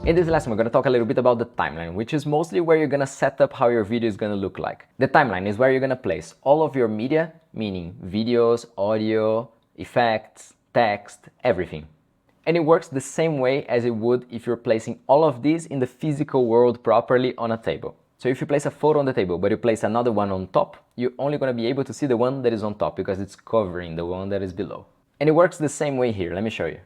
In this lesson, we're going to talk a little bit about the timeline, which is mostly where you're going to set up how your video is going to look like. The timeline is where you're going to place all of your media, meaning videos, audio, effects, text, everything. And it works the same way as it would if you're placing all of these in the physical world properly on a table. So if you place a photo on the table, but you place another one on top, you're only going to be able to see the one that is on top because it's covering the one that is below. And it works the same way here. Let me show you.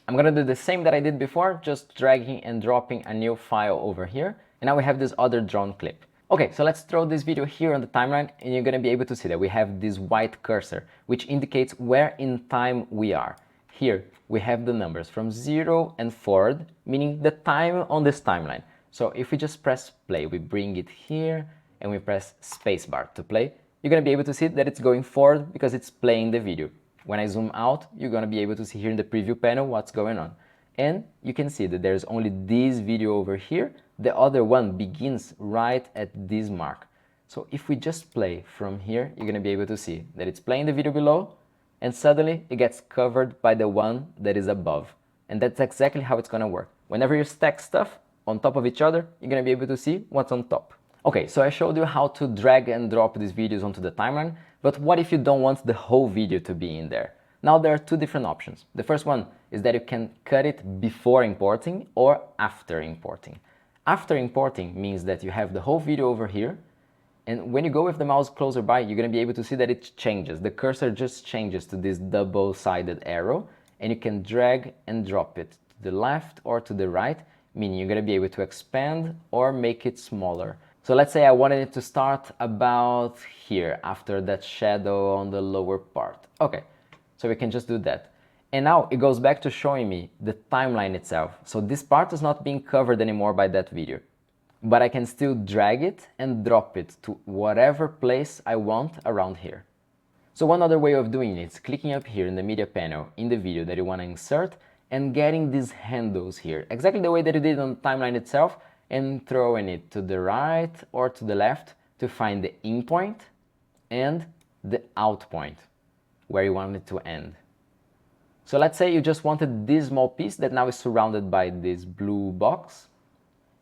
I'm going to do the same that I did before, just dragging and dropping a new file over here. And now we have this other drawn clip. Okay, so let's throw this video here on the timeline and you're going to be able to see that we have this white cursor, which indicates where in time we are. Here we have the numbers from 0 and forward, meaning the time on this timeline. So if we just press play, we bring it here and we press spacebar to play, you're going to be able to see that it's going forward because it's playing the video. When I zoom out, you're going to be able to see here in the preview panel what's going on. And you can see that there's only this video over here. The other one begins right at this mark. So if we just play from here, you're going to be able to see that it's playing the video below and suddenly it gets covered by the one that is above. And that's exactly how it's going to work. Whenever you stack stuff on top of each other, you're going to be able to see what's on top. Okay, so I showed you how to drag and drop these videos onto the timeline, but what if you don't want the whole video to be in there? Now there are two different options. The first one is that you can cut it before importing or after importing. After importing means that you have the whole video over here, and when you go with the mouse closer by, you're going to be able to see that it changes. The cursor just changes to this double-sided arrow, and you can drag and drop it to the left or to the right, meaning you're going to be able to expand or make it smaller. So let's say I wanted it to start about here, after that shadow on the lower part. Okay, so we can just do that. And now it goes back to showing me the timeline itself. So this part is not being covered anymore by that video. But I can still drag it and drop it to whatever place I want around here. So one other way of doing it is clicking up here in the media panel in the video that you want to insert and getting these handles here, exactly the way that you did on the timeline itself, and throwing it to the right or to the left to find the in point and the out point, where you want it to end. So let's say you just wanted this small piece that now is surrounded by this blue box.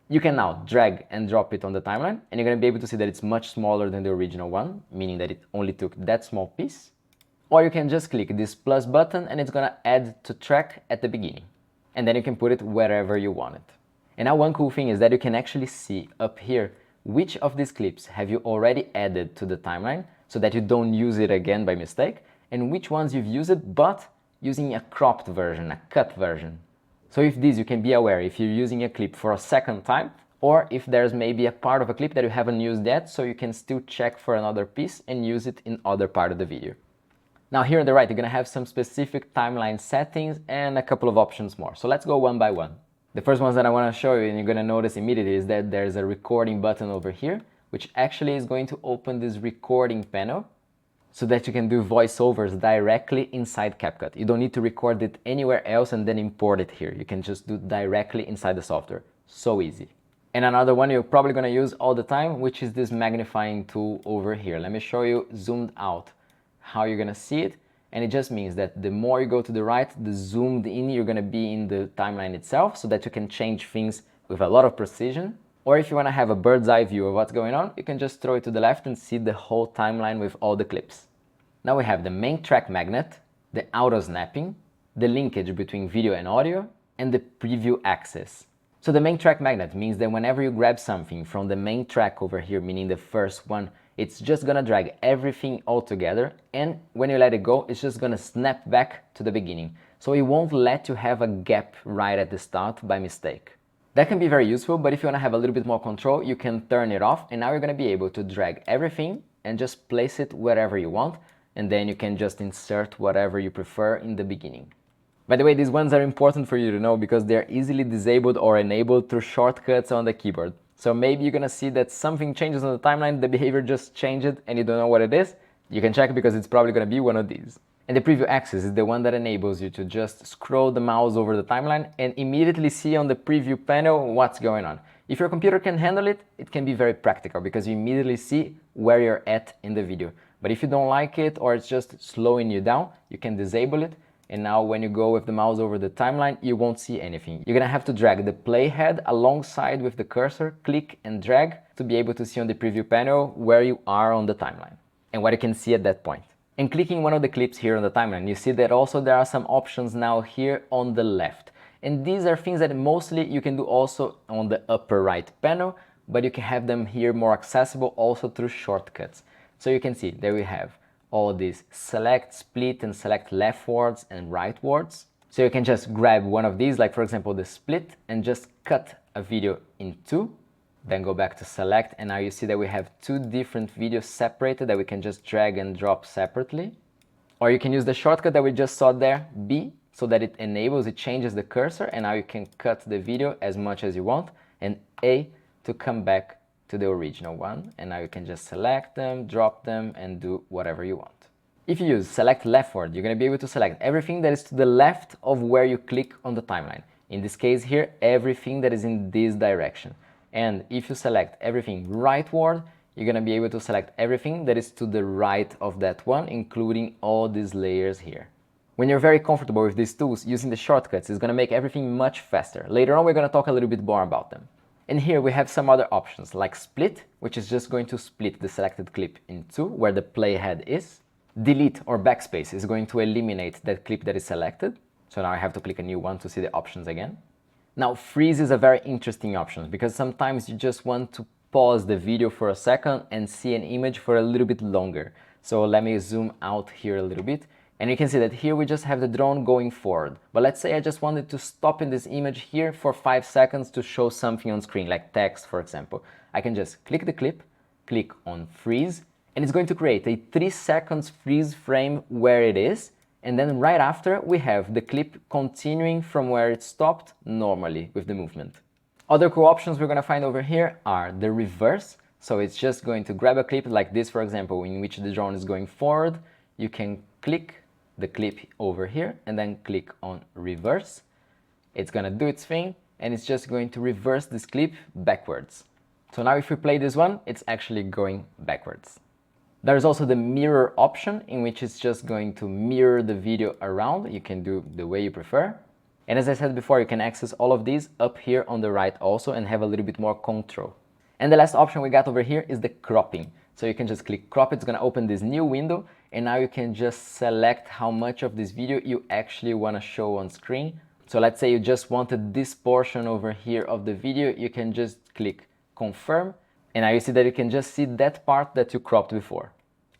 You can now drag and drop it on the timeline, and you're going to be able to see that it's much smaller than the original one, meaning that it only took that small piece. Or you can just click this plus button and it's going to add to track at the beginning. And then you can put it wherever you want it. And now one cool thing is that you can actually see up here which of these clips have you already added to the timeline so that you don't use it again by mistake, and which ones you've used it but using a cropped version, a cut version. So if this, you can be aware if you're using a clip for a second time, or if there's maybe a part of a clip that you haven't used yet, so you can still check for another piece and use it in other part of the video. Now here on the right, you're going to have some specific timeline settings and a couple of options more. So let's go one by one. The first ones that I want to show you, and you're going to notice immediately, is that there's a recording button over here, which actually is going to open this recording panel so that you can do voiceovers directly inside CapCut. You don't need to record it anywhere else and then import it here. You can just do directly inside the software. So easy. And another one you're probably going to use all the time, which is this magnifying tool over here. Let me show you zoomed out how you're going to see it. And it just means that the more you go to the right, the zoomed in you're going to be in the timeline itself, so that you can change things with a lot of precision. Or if you want to have a bird's eye view of what's going on, you can just throw it to the left and see the whole timeline with all the clips. Now we have the main track magnet, the auto snapping, the linkage between video and audio, and the preview access. So the main track magnet means that whenever you grab something from the main track over here, meaning the first one, it's just gonna drag everything all together, and when you let it go, it's just gonna snap back to the beginning. So it won't let you have a gap right at the start by mistake. That can be very useful, but if you wanna have a little bit more control, you can turn it off, and now you're gonna be able to drag everything and just place it wherever you want, and then you can just insert whatever you prefer in the beginning. By the way, these ones are important for you to know because they're easily disabled or enabled through shortcuts on the keyboard. So maybe you're gonna see that something changes on the timeline, the behavior just changed and you don't know what it is. You can check because it's probably gonna be one of these. And the preview access is the one that enables you to just scroll the mouse over the timeline and immediately see on the preview panel what's going on. If your computer can handle it, it can be very practical because you immediately see where you're at in the video. But if you don't like it or it's just slowing you down, you can disable it and now when you go with the mouse over the timeline, you won't see anything. You're gonna have to drag the playhead alongside with the cursor, click and drag to be able to see on the preview panel where you are on the timeline and what you can see at that point. And clicking one of the clips here on the timeline, you see that also there are some options now here on the left. And these are things that mostly you can do also on the upper right panel, but you can have them here more accessible also through shortcuts. So you can see there we have all these select, split, and select leftwards and rightwards. So you can just grab one of these, like for example the split, and just cut a video in two, then go back to select, and now you see that we have two different videos separated that we can just drag and drop separately. Or you can use the shortcut that we just saw there, B, so that it changes the cursor, and now you can cut the video as much as you want, and A to come back to the original one, and now you can just select them, drop them, and do whatever you want. If you use select leftward, you're going to be able to select everything that is to the left of where you click on the timeline. In this case here, everything that is in this direction. And if you select everything rightward, you're going to be able to select everything that is to the right of that one, including all these layers here. When you're very comfortable with these tools, using the shortcuts is going to make everything much faster. Later on, we're going to talk a little bit more about them. And here we have some other options like split, which is just going to split the selected clip in two where the playhead is. Delete or backspace is going to eliminate that clip that is selected. So now I have to click a new one to see the options again. Now freeze is a very interesting option because sometimes you just want to pause the video for a second and see an image for a little bit longer. So let me zoom out here a little bit. And you can see that here we just have the drone going forward. But let's say I just wanted to stop in this image here for 5 seconds to show something on screen, like text, for example. I can just click the clip, click on freeze, and it's going to create a 3 seconds freeze frame where it is. And then right after, we have the clip continuing from where it stopped normally with the movement. Other cool options we're going to find over here are the reverse. So it's just going to grab a clip like this, for example, in which the drone is going forward. You can click the clip over here and then click on reverse. It's gonna do its thing and it's just going to reverse this clip backwards. So now if we play this one, it's actually going backwards. There's also the mirror option in which it's just going to mirror the video around. You can do the way you prefer. And as I said before, you can access all of these up here on the right also and have a little bit more control. And the last option we got over here is the cropping. So you can just click crop, it's going to open this new window, and now you can just select how much of this video you actually want to show on screen. So let's say you just wanted this portion over here of the video, you can just click confirm, and now you see that you can just see that part that you cropped before.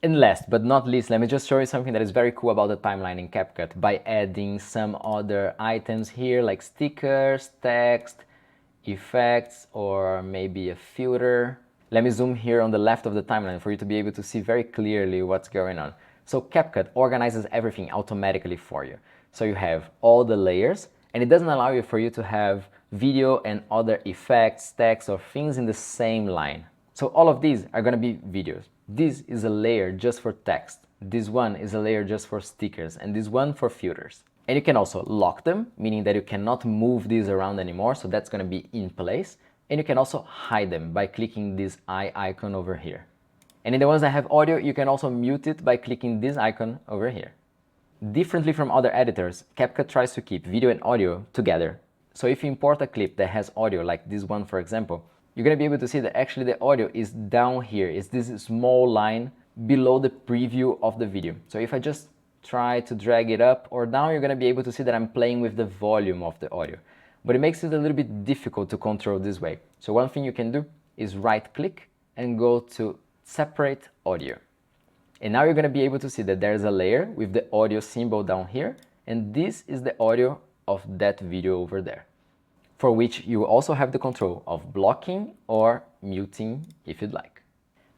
And last but not least, let me just show you something that is very cool about the timeline in CapCut by adding some other items here like stickers, text, effects, or maybe a filter. Let me zoom here on the left of the timeline for you to be able to see very clearly what's going on. So CapCut organizes everything automatically for you. So you have all the layers, and it doesn't allow you for you to have video and other effects, text, or things in the same line. So all of these are going to be videos. This is a layer just for text. This one is a layer just for stickers, and this one for filters. And you can also lock them, meaning that you cannot move these around anymore, so that's going to be in place. And you can also hide them by clicking this eye icon over here. And in the ones that have audio, you can also mute it by clicking this icon over here. Differently from other editors, CapCut tries to keep video and audio together. So if you import a clip that has audio, like this one for example, you're going to be able to see that actually the audio is down here. It's this small line below the preview of the video. So if I just try to drag it up or down, you're going to be able to see that I'm playing with the volume of the audio. But it makes it a little bit difficult to control this way. So one thing you can do is right click and go to separate audio. And now you're going to be able to see that there's a layer with the audio symbol down here, and this is the audio of that video over there, for which you also have the control of blocking or muting if you'd like.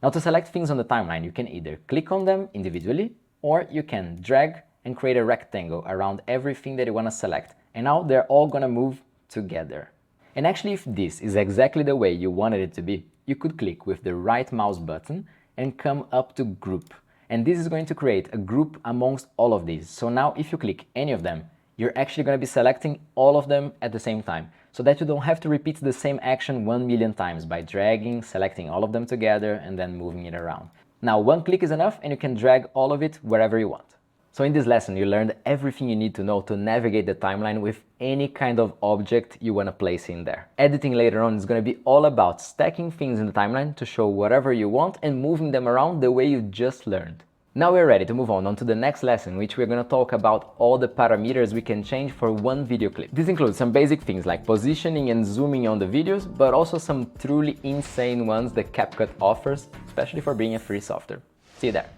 Now to select things on the timeline, you can either click on them individually or you can drag and create a rectangle around everything that you want to select. And now they're all going to move together. And actually, if this is exactly the way you wanted it to be, you could click with the right mouse button and come up to group. And this is going to create a group amongst all of these. So now if you click any of them, you're actually going to be selecting all of them at the same time, so that you don't have to repeat the same action 1 million times by dragging, selecting all of them together, and then moving it around. Now one click is enough and you can drag all of it wherever you want. So in this lesson, you learned everything you need to know to navigate the timeline with any kind of object you want to place in there. Editing later on is going to be all about stacking things in the timeline to show whatever you want and moving them around the way you just learned. Now we're ready to move on to the next lesson, which we're going to talk about all the parameters we can change for one video clip. This includes some basic things like positioning and zooming on the videos, but also some truly insane ones that CapCut offers, especially for being a free software. See you there.